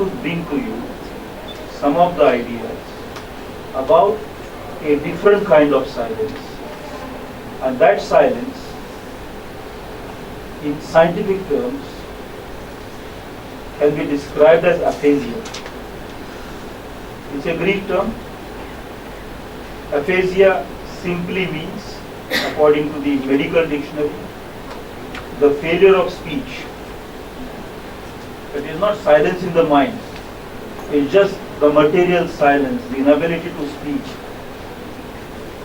to bring to you some of the ideas about a different kind of silence. And that silence, in scientific terms, can be described as aphasia. It's a Greek term. Aphasia simply means, according to the medical dictionary, the failure of speech. It is not silence in the mind. It's just the material silence, the inability to speak.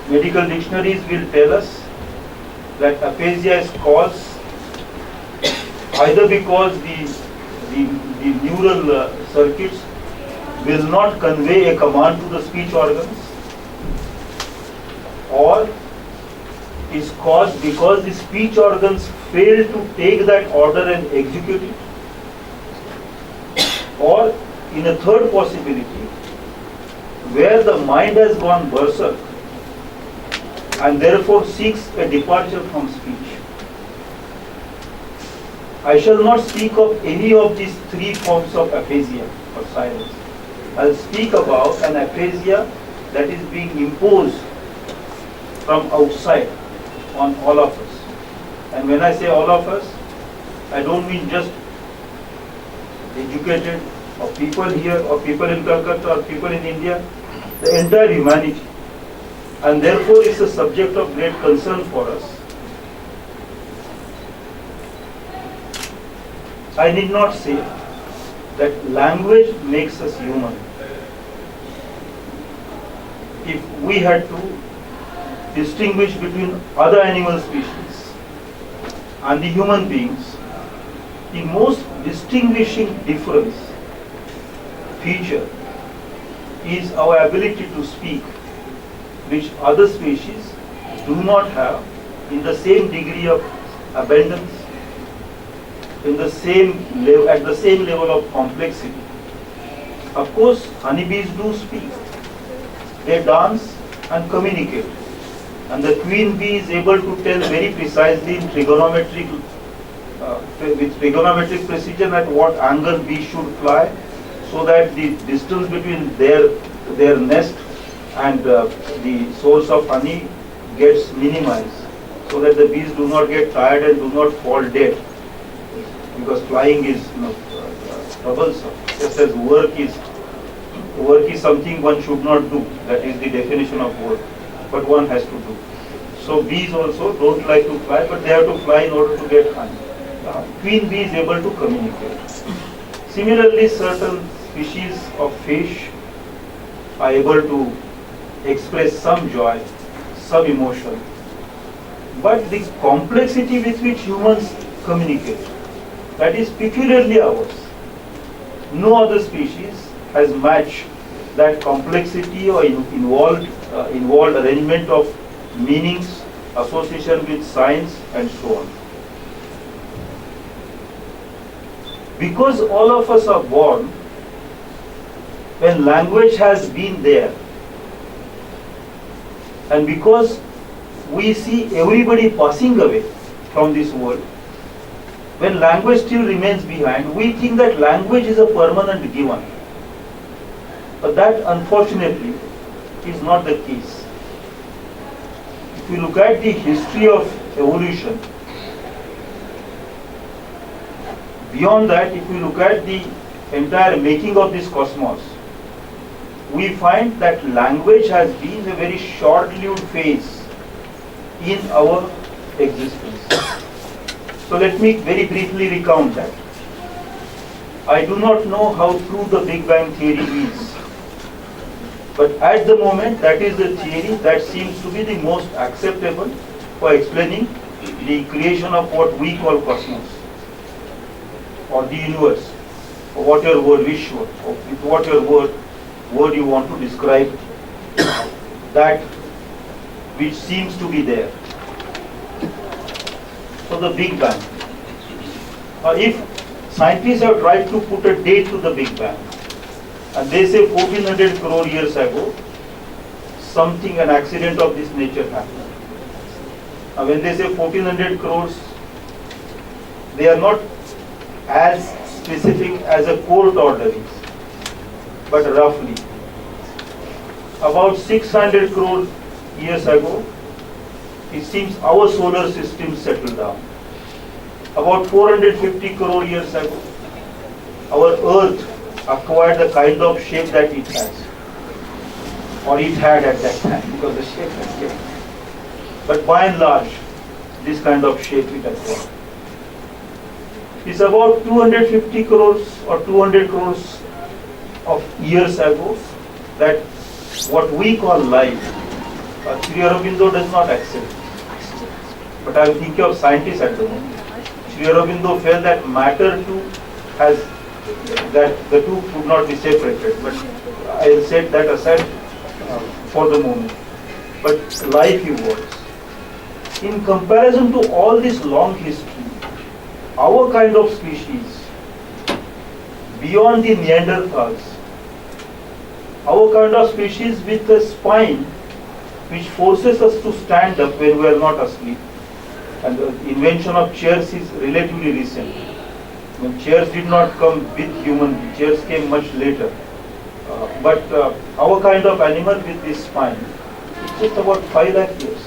Medical dictionaries will tell us that aphasia is caused either because the neural circuits will not convey a command to the speech organs, or is caused because the speech organs fail to take that order and execute it, or in a third possibility, where the mind has gone berserk and therefore seeks a departure from speech. I shall not speak of any of these three forms of aphasia or silence. I'll speak about an aphasia that is being imposed from outside on all of us. And when I say all of us, I don't mean just educated or people here or people in Calcutta or people in India, the entire humanity. And therefore it's a subject of great concern for us. I need not say that language makes us human. If we had to distinguish between other animal species and the human beings, the most distinguishing difference, feature, is our ability to speak, which other species do not have in the same degree of abundance, in the same level, at the same level of complexity. Of course, honeybees do speak. They dance and communicate. And the queen bee is able to tell very precisely in with trigonometric precision at what angle bee should fly, so that the distance between their nest and the source of honey gets minimized, so that the bees do not get tired and do not fall dead, because flying is troublesome. Just as work is something one should not do. That is the definition of work, but one has to do. So bees also don't like to fly, but they have to fly in order to get honey. Queen bee is able to communicate. Similarly, certain species of fish are able to express some joy, some emotion. But the complexity with which humans communicate, that is peculiarly ours. No other species has matched that complexity or involved arrangement of meanings, association with science, and so on. Because all of us are born when language has been there, and because we see everybody passing away from this world, when language still remains behind, we think that language is a permanent given. But that, unfortunately, is not the case. If you look at the history of evolution, beyond that, if we look at the entire making of this cosmos, we find that language has been a very short-lived phase in our existence. So let me very briefly recount that. I do not know how true the Big Bang theory is, but at the moment that is the theory that seems to be the most acceptable for explaining the creation of what we call cosmos, or the universe, or whatever word we should, or with whatever word you want to describe that which seems to be there. So the Big Bang. If scientists have tried to put a date to the Big Bang, and they say 1400 crore years ago, an accident of this nature happened. Now when they say 1400 crores, they are not as specific as a court order is. but roughly. About 600 crore years ago, it seems our solar system settled down. About 450 crore years ago, our Earth acquired the kind of shape that it has, or it had at that time, because the shape has changed. But by and large, this kind of shape it acquired. It's about 250 crores or 200 crores of years ago that what we call life, Sri Aurobindo does not accept. But I am thinking of scientists at the moment. Sri Aurobindo felt that matter too has, that the two could not be separated. But I will set that aside for the moment. But life evolves. In comparison to all this long history, our kind of species, beyond the Neanderthals, our kind of species with a spine which forces us to stand up when we are not asleep. And the invention of chairs is relatively recent. When chairs did not come with human, chairs came much later. But our kind of animal with this spine, it's just about 5 lakh years.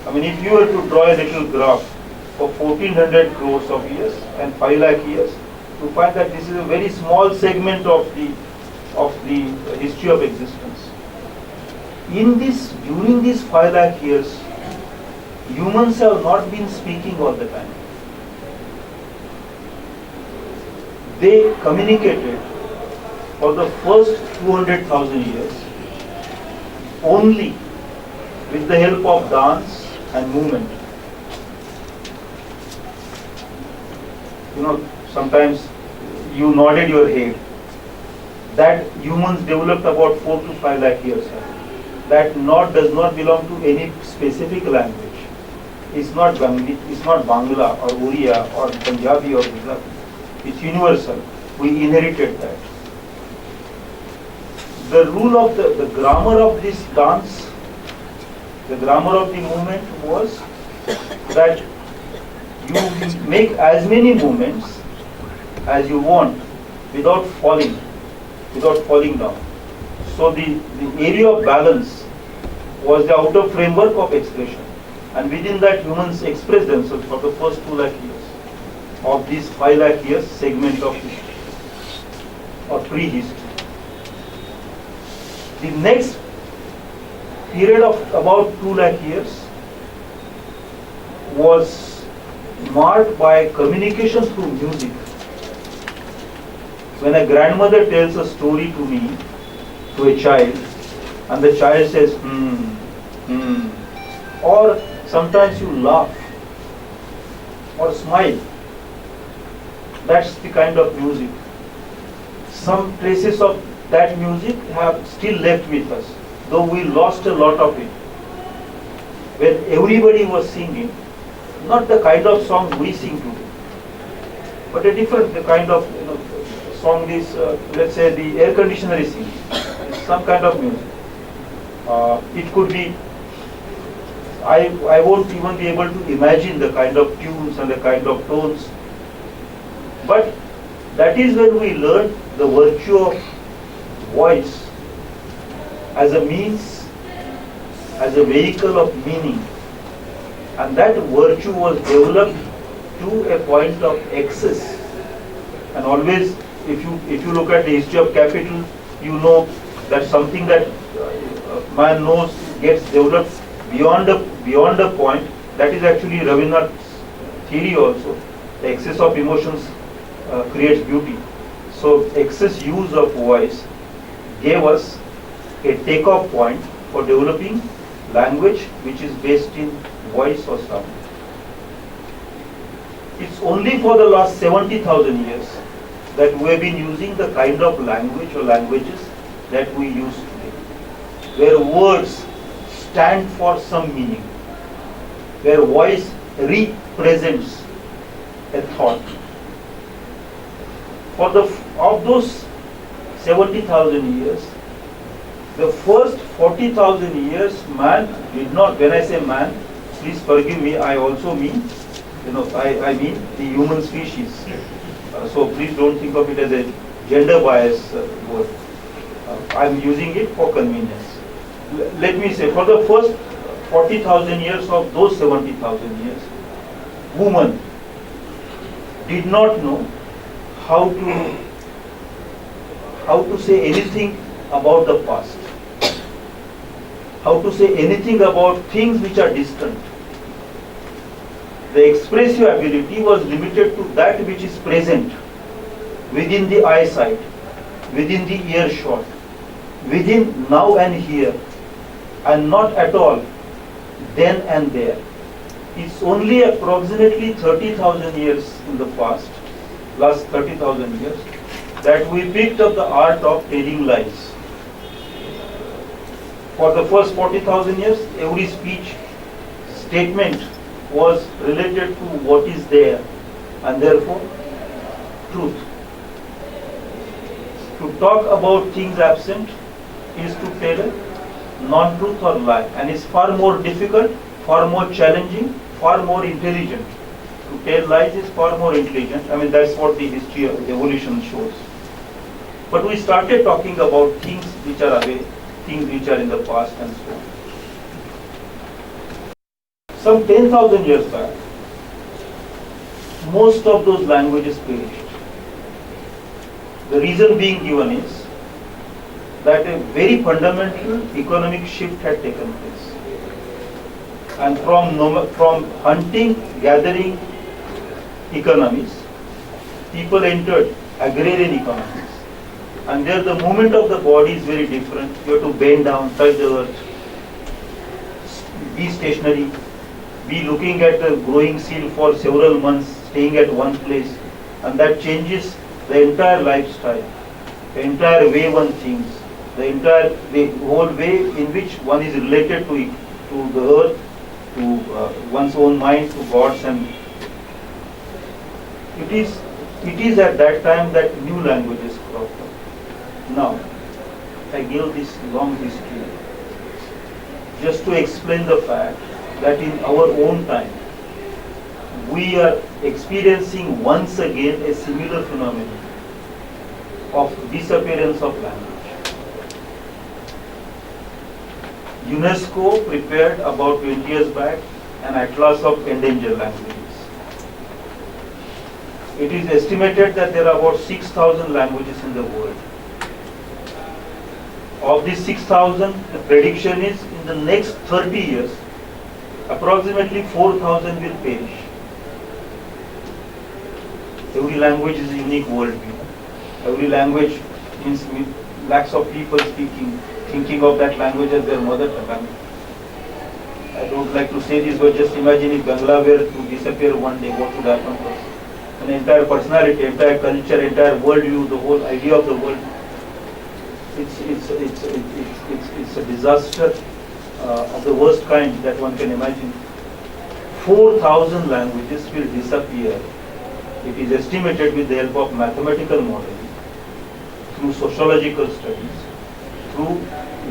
I mean, if you were to draw a little graph for 1400 crores of years and 5 lakh years, you find that this is a very small segment of the history of existence. During these 5 lakh years, humans have not been speaking all the time. They communicated for the first 200,000 years only with the help of dance and movement. You know, sometimes you nodded your head. That humans developed about 4 to 5 lakh years ago. That nod does not belong to any specific language. It's not Bangla or Oriya or Punjabi or Gujarati. It's universal. We inherited that. The rule of the grammar of this dance, the grammar of the movement was that you make as many movements as you want without falling down. So the area of balance was the outer framework of expression. And within that, humans express themselves for the first 2 lakh years of this 5 lakh years segment of history or prehistory. The next period of about 2 lakh years was marked by communication through music. When a grandmother tells a story to me, to a child, and the child says, or sometimes you laugh or smile. That's the kind of music. Some traces of that music have still left with us, though we lost a lot of it. When everybody was singing, not the kind of song we sing today, but a different kind of song is, let's say, the air conditioner is singing. Some kind of music. It could be, I won't even be able to imagine the kind of tunes and the kind of tones. But that is when we learned the virtue of voice as a means, as a vehicle of meaning. And that virtue was developed to a point of excess. And always, if you look at the history of capital, you know that something that man knows gets developed beyond a point. That is actually Rabindranath's theory also. The excess of emotions creates beauty. So excess use of voice gave us a takeoff point for developing language which is based in voice or sound. It's only for the last 70,000 years that we have been using the kind of language or languages that we use today, where words stand for some meaning, where voice represents a thought. Of those 70,000 years, the first 40,000 years, man did not, when I say man, please forgive me, I also mean, I mean the human species. So please don't think of it as a gender bias word. I'm using it for convenience. Let me say, for the first 40,000 years of those 70,000 years, women did not know how to say anything about the past, how to say anything about things which are distant. The expressive ability was limited to that which is present, within the eyesight, within the earshot, within now and here, and not at all then and there. It's only approximately 30,000 years in the past, last 30,000 years, that we picked up the art of telling lies. For the first 40,000 years, every speech statement was related to what is there, and therefore truth. To talk about things absent is to tell a non-truth or lie, and it's far more difficult, far more challenging, far more intelligent. To tell lies is far more intelligent. I mean, that's what the history of evolution shows. But we started talking about things which are away, things which are in the past, and so on. Some 10,000 years back, most of those languages perished. The reason being given is that a very fundamental economic shift had taken place. And from hunting, gathering economies, people entered agrarian economies. And there the movement of the body is very different. You have to bend down, touch the earth, be stationary, be looking at the growing seed for several months, staying at one place, and that changes the entire lifestyle, the entire way one thinks, the whole way in which one is related to the earth, to one's own mind, to gods, and it is at that time that new languages cropped up. Now, I gave this long history just to explain the fact that in our own time, we are experiencing once again a similar phenomenon of disappearance of language. UNESCO prepared about 20 years back an atlas of endangered languages. It is estimated that there are about 6,000 languages in the world. Of these 6,000, the prediction is in the next 30 years, approximately 4,000 will perish. Every language is a unique worldview. Every language means lakhs of people thinking of that language as their mother tongue. I don't like to say this, but just imagine if Bangla were to disappear one day, what would happen to us? An entire personality, entire culture, entire worldview, the whole idea of the world. It's a disaster of the worst kind that one can imagine. 4,000 languages will disappear. It is estimated with the help of mathematical modeling, through sociological studies, through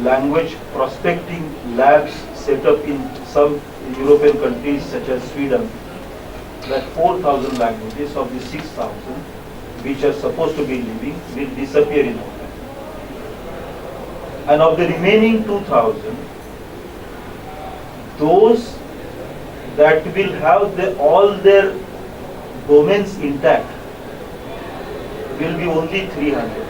language prospecting labs set up in some European countries such as Sweden, that 4,000 languages of the 6,000 which are supposed to be living will disappear in our time. And of the remaining 2,000, those that will have all their domains intact will be only 300.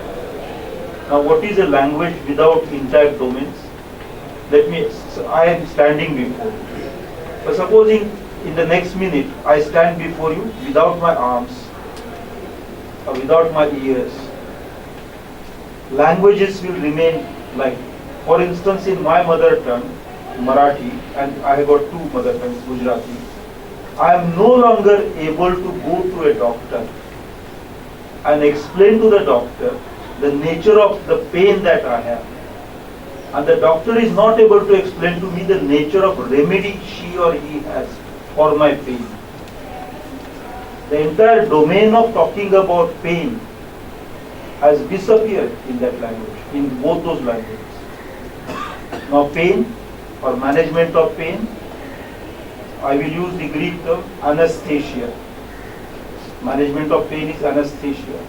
Now, what is a language without intact domains? I am standing before you. But supposing in the next minute I stand before you without my arms or without my ears, languages will remain like, for instance, in my mother tongue, Marathi, and I have got two mother tongues, Gujarati, I am no longer able to go to a doctor and explain to the doctor the nature of the pain that I have. And the doctor is not able to explain to me the nature of remedy she or he has for my pain. The entire domain of talking about pain has disappeared in that language, in both those languages. Now, pain or management of pain, I will use the Greek term anesthesia. Management of pain is anesthesia.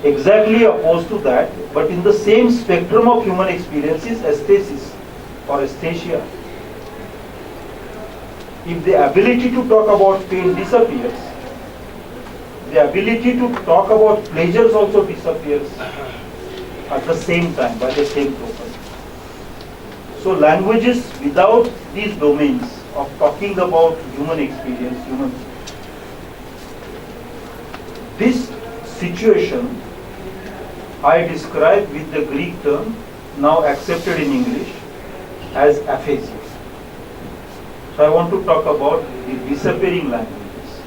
exactly opposed to that, but in the same spectrum of human experience is aesthesis or aesthesia. If the ability to talk about pain disappears, the ability to talk about pleasures also disappears at the same time, by the same token. So languages without these domains of talking about human experience, this situation I describe with the Greek term now accepted in English as aphasia. So I want to talk about the disappearing languages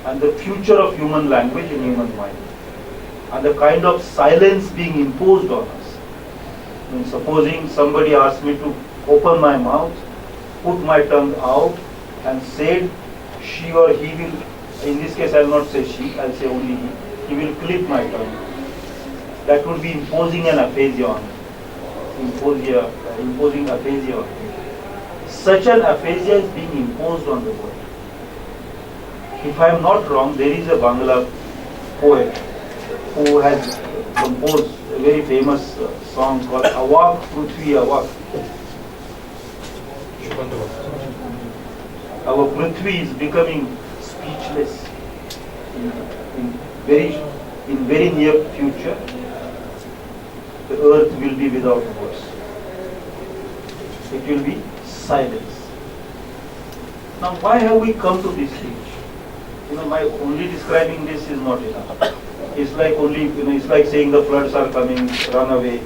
and the future of human language in human mind and the kind of silence being imposed on us. I mean, supposing somebody asked me to open my mouth, put my tongue out and said she or he will, in this case I will not say she, I will say only he will clip my tongue. That would be imposing an aphasia on me. Imposing aphasia on me. Such an aphasia is being imposed on the world. If I am not wrong, there is a Bangla poet who has composed a very famous song called Awak Prithvi Awak. Our Prithvi is becoming speechless in very near future. The earth will be without words. It will be silence. Now, why have we come to this stage? My only describing this is not enough. It's like it's like saying the floods are coming, run away,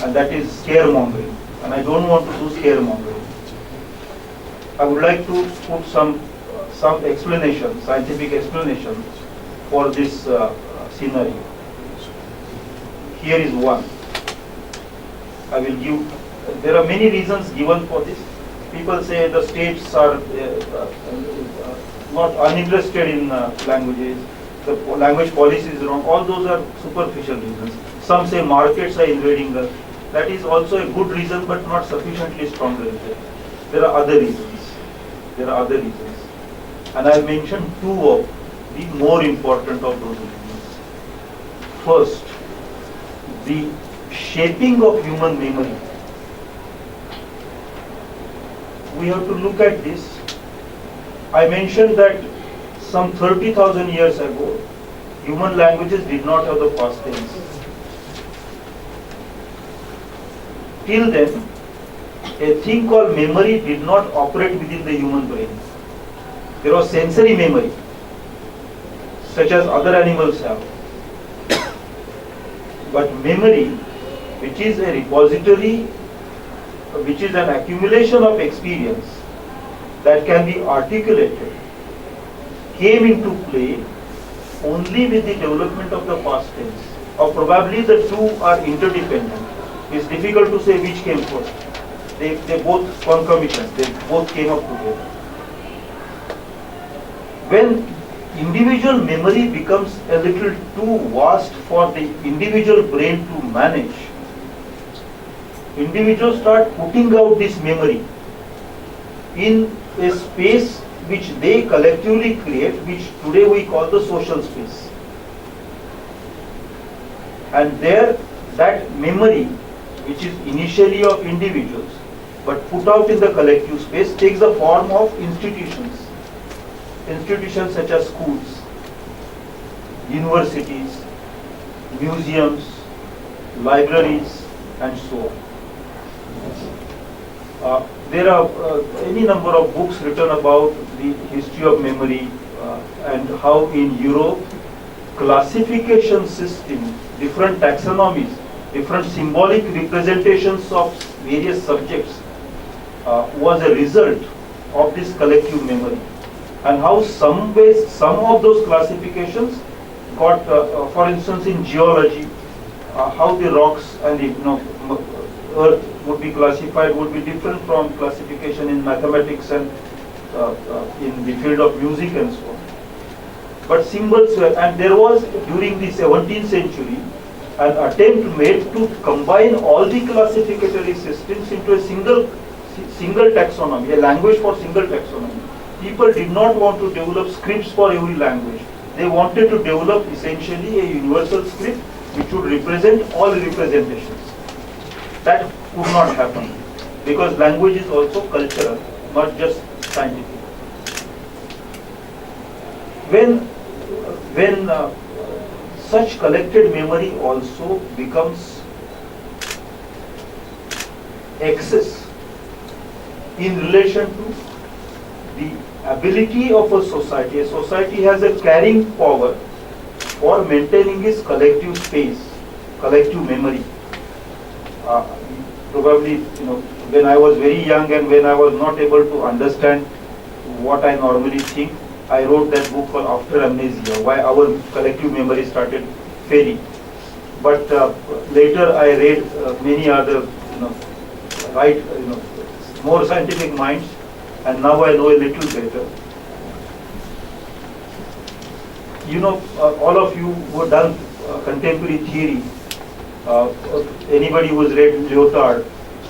and that is scaremongering. And I don't want to do scaremongering. I would like to put some explanation, scientific explanation for this scenario. Here is one. I will give. There are many reasons given for this. People say the states are not uninterested in languages. The language policy is wrong. All those are superficial reasons. Some say markets are invading us. That is also a good reason, but not sufficiently strong reason. There are other reasons. And I will mention two of the more important of those reasons. First, the shaping of human memory. We have to look at this. I mentioned that some 30,000 years ago, human languages did not have the past tense. Till then, a thing called memory did not operate within the human brain. There was sensory memory, such as other animals have. But memory, which is a repository, which is an accumulation of experience that can be articulated, came into play only with the development of the past tense. Or probably the two are interdependent. It's difficult to say which came first. They both concomitant, they both came up together. When individual memory becomes a little too vast for the individual brain to manage, individuals start putting out this memory in a space which they collectively create, which today we call the social space. And there, that memory, which is initially of individuals, but put out in the collective space, takes the form of institutions. Institutions such as schools, universities, museums, libraries, and so on. There are any number of books written about the history of memory and how in Europe classification system, different taxonomies, different symbolic representations of various subjects was a result of this collective memory, and how some of those classifications got, for instance, in geology, how the rocks and the earth would be classified would be different from classification in mathematics and in the field of music and so on. But symbols were, and there was during the 17th century an attempt made to combine all the classificatory systems into a single taxonomy, a language for single taxonomy. People did not want to develop scripts for every language. They wanted to develop essentially a universal script which would represent all representations. That could not happen because language is also cultural, not just scientific. When such collected memory also becomes excess in relation to the ability of a society has a carrying power for maintaining its collective space, collective memory. Probably, when I was very young and when I was not able to understand what I normally think, I wrote that book called After Amnesia, why our collective memory started fading. But later I read many other, more scientific minds, and now I know a little better. All of you who have done contemporary theory, anybody who has read Lyotard,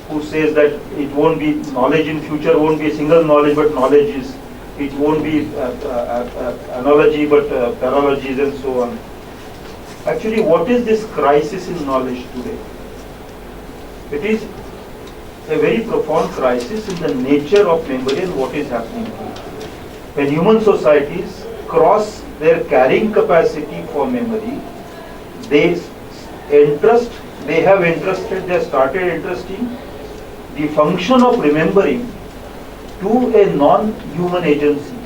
who says that it won't be knowledge in future, won't be a single knowledge, but knowledge is, it won't be analogy, but paralogies and so on. Actually, what is this crisis in knowledge today? It is a very profound crisis in the nature of memory and what is happening. When human societies cross their carrying capacity for memory, they have started entrusting the function of remembering to a non-human agency.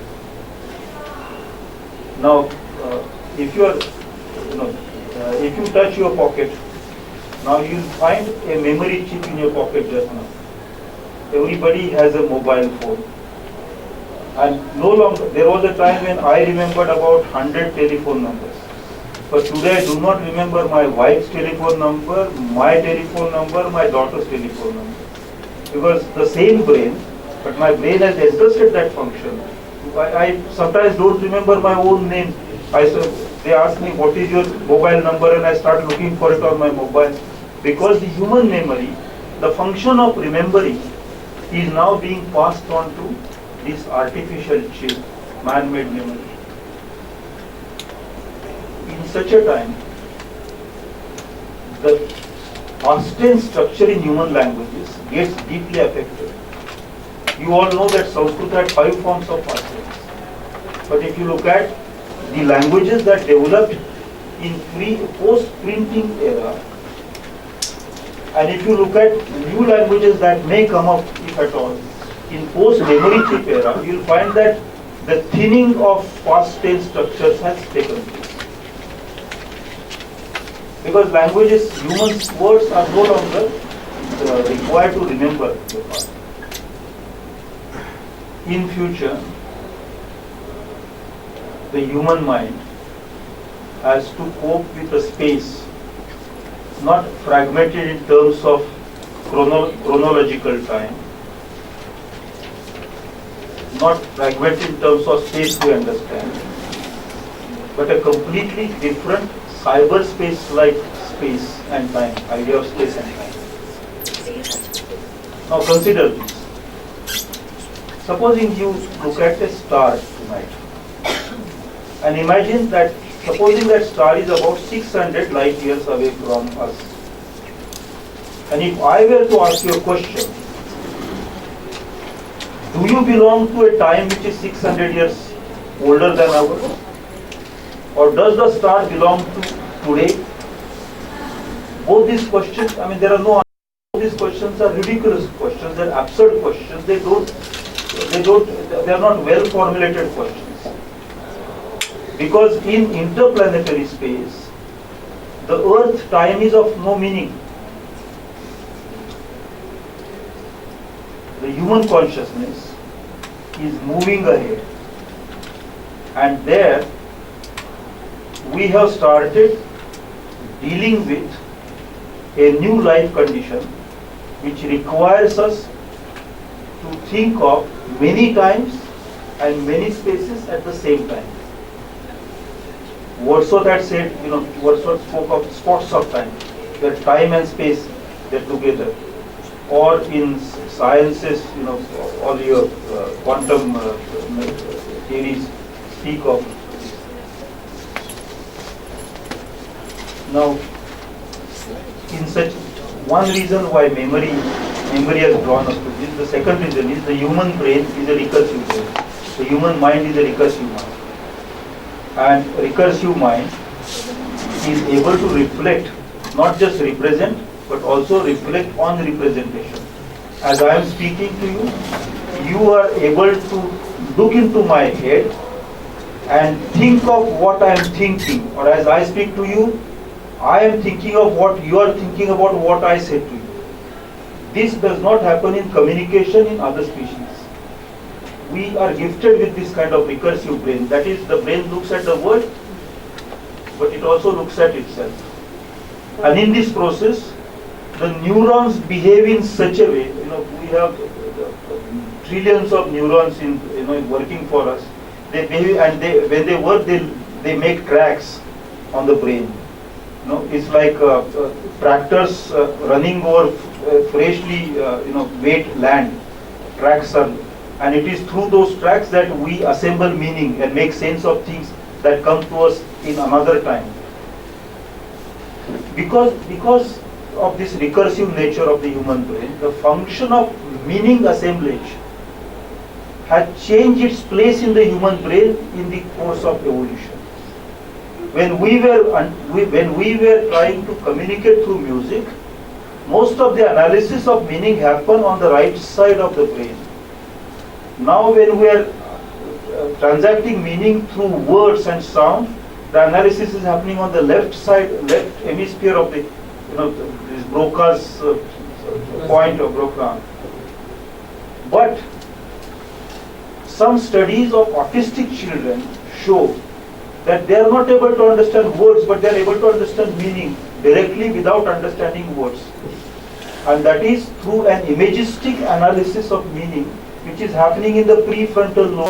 Now, if you touch your pocket, now you will find a memory chip in your pocket just now. Everybody has a mobile phone. And no longer, there was a time when I remembered about 100 telephone numbers. But today I do not remember my wife's telephone number, my telephone number, my daughter's telephone number. Because the same brain, but my brain has entrusted that function. I sometimes don't remember my own name. They ask me, what is your mobile number? And I start looking for it on my mobile. Because the human memory, the function of remembering, is now being passed on to this artificial chip, man-made memory. In such a time, the past tense structure in human languages gets deeply affected. You all know that Sanskrit had 5 forms of past tense. But if you look at the languages that developed in post-printing era, and if you look at new languages that may come up, if at all, in post-memory chip era, you will find that the thinning of past tense structures has taken place. Because languages, human words are no longer required to remember the past. In future, the human mind has to cope with a space not fragmented in terms of chronological time, not fragmented in terms of space we understand, but a completely different cyberspace-like space and time, idea of space and time. Now consider this. Supposing you look at a star tonight, and imagine that, supposing that star is about 600 light years away from us. And if I were to ask you a question, do you belong to a time which is 600 years older than ours? Or does the star belong to today? Both these questions, there are no answers. Both these questions are ridiculous questions, they're absurd questions, they are not well formulated questions. Because in interplanetary space, the Earth time is of no meaning. The human consciousness is moving ahead, and there we have started dealing with a new life condition which requires us to think of many times and many spaces at the same time. Wordsworth had said, Wordsworth spoke of spots of time, where time and space they're together. Or in sciences, all your quantum theories speak of. Now, in such, one reason why memory has drawn us to this. The second reason is the human brain is a recursive brain. The human mind is a recursive mind. And recursive mind is able to reflect, not just represent, but also reflect on representation. As I am speaking to you, you are able to look into my head and think of what I am thinking, or as I speak to you, I am thinking of what you are thinking about what I said to you. This does not happen in communication in other species. We are gifted with this kind of recursive brain. That is, the brain looks at the world, but it also looks at itself. And in this process, the neurons behave in such a way, we have trillions of neurons in, working for us. They behave, and when they work, they make tracks on the brain. It's like tractors running over freshly, wet land. Tracks are, and it is through those tracks that we assemble meaning and make sense of things that come to us in another time. Because of this recursive nature of the human brain, the function of meaning assemblage had changed its place in the human brain in the course of evolution. When we were trying to communicate through music, most of the analysis of meaning happened on the right side of the brain. Now when we are transacting meaning through words and sound, the analysis is happening on the left side, left hemisphere of the, this Broca's point of Broca. But some studies of autistic children show that they are not able to understand words, but they are able to understand meaning directly without understanding words. And that is through an imagistic analysis of meaning, which is happening in the prefrontal lobe.